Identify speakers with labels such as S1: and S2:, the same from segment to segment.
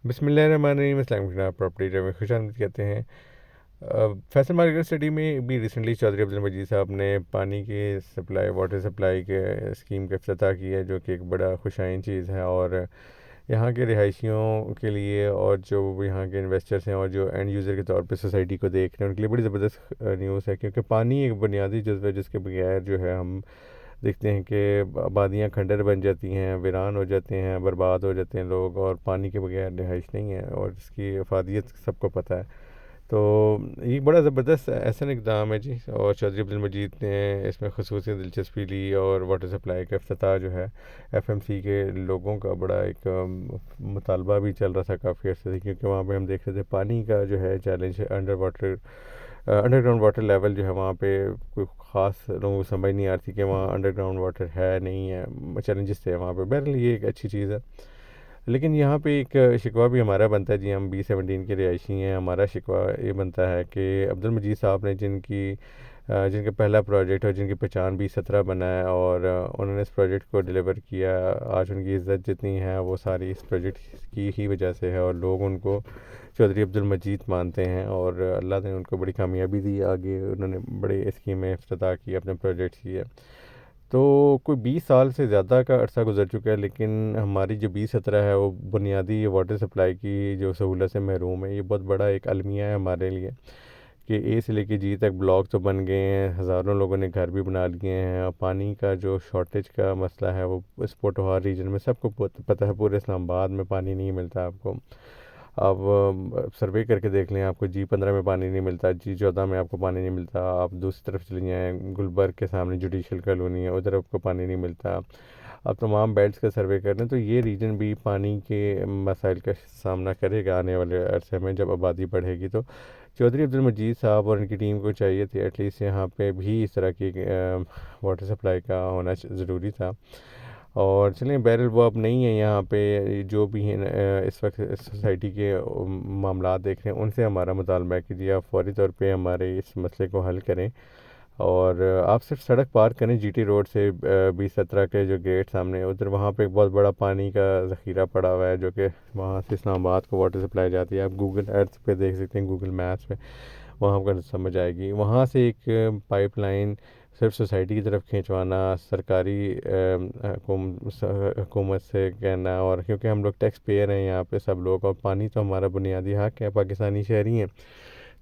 S1: بسم اللہ الرحمن الرحیم، السلام علیکم پراپرٹی میں خوش آمدید کہتے ہیں۔ فیصل مارکیٹ سٹی میں بھی ریسنٹلی چودھری عبدالمجید صاحب نے پانی کی سپلائی، واٹر سپلائی کے اسکیم کا افتتاح کیا ہے، جو کہ ایک بڑا خوش آئند چیز ہے، اور یہاں کے رہائشیوں کے لیے اور جو یہاں کے انویسٹرس ہیں اور جو اینڈ یوزر کے طور پہ سوسائٹی کو دیکھ رہے ہیں ان کے لیے بڑی زبردست نیوز ہے، کیونکہ پانی ایک بنیادی جزو ہے جس کے بغیر جو ہے ہم دیکھتے ہیں کہ آبادیاں کھنڈر بن جاتی ہیں، ویران ہو جاتے ہیں، برباد ہو جاتے ہیں لوگ، اور پانی کے بغیر رہائش نہیں ہے، اور اس کی افادیت سب کو پتہ ہے۔ تو یہ بڑا زبردست ایسا اقدام ہے جی، اور چودھری عبدالمجید نے اس میں خصوصی دلچسپی لی، اور واٹر سپلائی کا افتتاح جو ہے ایف ایم سی کے لوگوں کا بڑا ایک مطالبہ بھی چل رہا تھا کافی عرصے سے، کیونکہ وہاں پہ ہم دیکھ رہے تھے پانی کا جو ہے چیلنج ہے، انڈر گراؤنڈ واٹر لیول جو ہے وہاں پہ کوئی خاص لوگوں کو سمجھ نہیں آتی کہ وہاں انڈر گراؤنڈ واٹر ہے نہیں ہے، چیلنجز تھے وہاں پہ۔ بہرحال یہ ایک اچھی چیز ہے، لیکن یہاں پہ ایک شکوہ بھی ہمارا بنتا ہے جی، ہم B17 کے رہائشی ہیں، ہمارا شکوہ یہ بنتا ہے کہ عبدالمجید صاحب نے جن کا پہلا پروجیکٹ اور جن کی پہچان B17 بنا ہے، اور انہوں نے اس پروجیکٹ کو ڈیلیور کیا، آج ان کی عزت جتنی ہے وہ ساری اس پروجیکٹ کی ہی وجہ سے ہے، اور لوگ ان کو چودھری عبدالمجید مانتے ہیں، اور اللہ نے ان کو بڑی کامیابی دی، آگے انہوں نے بڑے اسکیم میں افتتاح کیا، اپنے پروجیکٹس کیے۔ تو کوئی 20 سال سے زیادہ کا عرصہ گزر چکا ہے، لیکن ہماری جو B17 ہے وہ بنیادی واٹر سپلائی کی جو سہولت سے محروم ہے۔ یہ بہت بڑا ایک المیہ ہے ہمارے لیے کہ اے سے لے کے جی تک بلاک تو بن گئے ہیں، ہزاروں لوگوں نے گھر بھی بنا لیے ہیں، اور پانی کا جو شارٹیج کا مسئلہ ہے وہ اس پوٹوہار ریجن میں سب کو پتہ ہے، پورے اسلام آباد میں پانی نہیں ملتا آپ کو۔ آپ سروے کر کے دیکھ لیں، آپ کو G15 میں پانی نہیں ملتا، G14 میں آپ کو پانی نہیں ملتا، آپ دوسری طرف چلے جائیں، گلبرگ کے سامنے جوڈیشل کالونی ہے، ادھر آپ کو پانی نہیں ملتا۔ آپ تمام بیلٹس کا سروے کر لیں تو یہ ریجن بھی پانی کے مسائل کا سامنا کرے گا آنے والے عرصے میں، جب آبادی بڑھے گی۔ تو چودھری عبدالمجید صاحب اور ان کی ٹیم کو چاہیے تھی ایٹ لیسٹ یہاں پہ بھی اس طرح کی واٹر سپلائی کا ہونا ضروری تھا، اور چلیں بہرحال وہ اب نہیں ہے یہاں پہ۔ جو بھی ہیں اس وقت سوسائٹی کے معاملات دیکھ رہے ہیں، ان سے ہمارا مطالبہ ہے کہ جی آپ فوری طور پہ ہمارے اس مسئلے کو حل کریں، اور آپ صرف سڑک پار کریں GT روڈ سے B17 کے جو گیٹ سامنے ادھر، وہاں پہ ایک بہت بڑا پانی کا ذخیرہ پڑا ہوا ہے جو کہ وہاں سے اسلام آباد کو واٹر سپلائی جاتی ہے۔ آپ گوگل ارتھ پہ دیکھ سکتے ہیں، گوگل میپس پہ، وہاں پر سمجھ آئے گی۔ وہاں سے ایک پائپ لائن صرف سوسائٹی کی طرف کھینچوانا، سرکاری حکومت سے کہنا، اور کیونکہ ہم لوگ ٹیکس پیئر ہیں یہاں پہ سب لوگ، اور پانی تو ہمارا بنیادی حق ہے، پاکستانی شہری ہیں،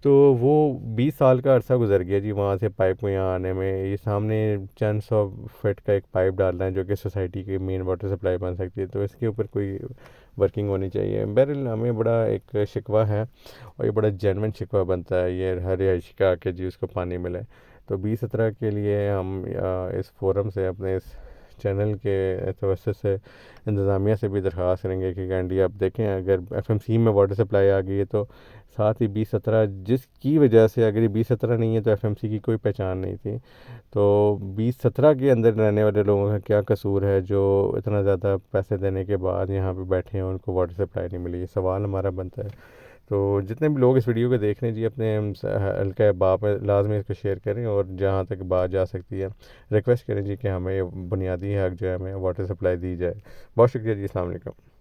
S1: تو وہ 20 سال کا عرصہ گزر گیا جی وہاں سے پائپ کو یہاں آنے میں۔ یہ سامنے چند 100 فٹ کا ایک پائپ ڈالنا ہے جو کہ سوسائٹی کی مین واٹر سپلائی بن سکتی ہے، تو اس کے اوپر کوئی ورکنگ ہونی چاہیے۔ بہرحال ہمیں بڑا ایک شکوہ ہے، اور یہ بڑا جینوین شکوہ بنتا ہے یہ ہر رہائشی کا کہ جی اس کو پانی ملے۔ تو B17 کے لیے ہم اس فورم سے، اپنے اس چینل کے توسط سے انتظامیہ سے بھی درخواست کریں گے کہ کینڈی آپ دیکھیں، اگر FMC میں واٹر سپلائی آ گئی ہے تو ساتھ ہی B17 جس کی وجہ سے، اگر یہ B17 نہیں ہے تو FMC کی کوئی پہچان نہیں تھی، تو B17 کے اندر رہنے والے لوگوں کا کیا قصور ہے جو اتنا زیادہ پیسے دینے کے بعد یہاں پہ بیٹھے ہیں، ان کو واٹر سپلائی نہیں ملی؟ یہ سوال ہمارا بنتا ہے۔ تو جتنے بھی لوگ اس ویڈیو کو دیکھ رہے ہیں جی، اپنے حلقہ باب میں لازمی اس کو شیئر کریں، اور جہاں تک بات جا سکتی ہے ریکویسٹ کریں جی کہ ہمیں بنیادی حق جو ہے ہمیں واٹر سپلائی دی جائے۔ بہت شکریہ جی، السلام علیکم۔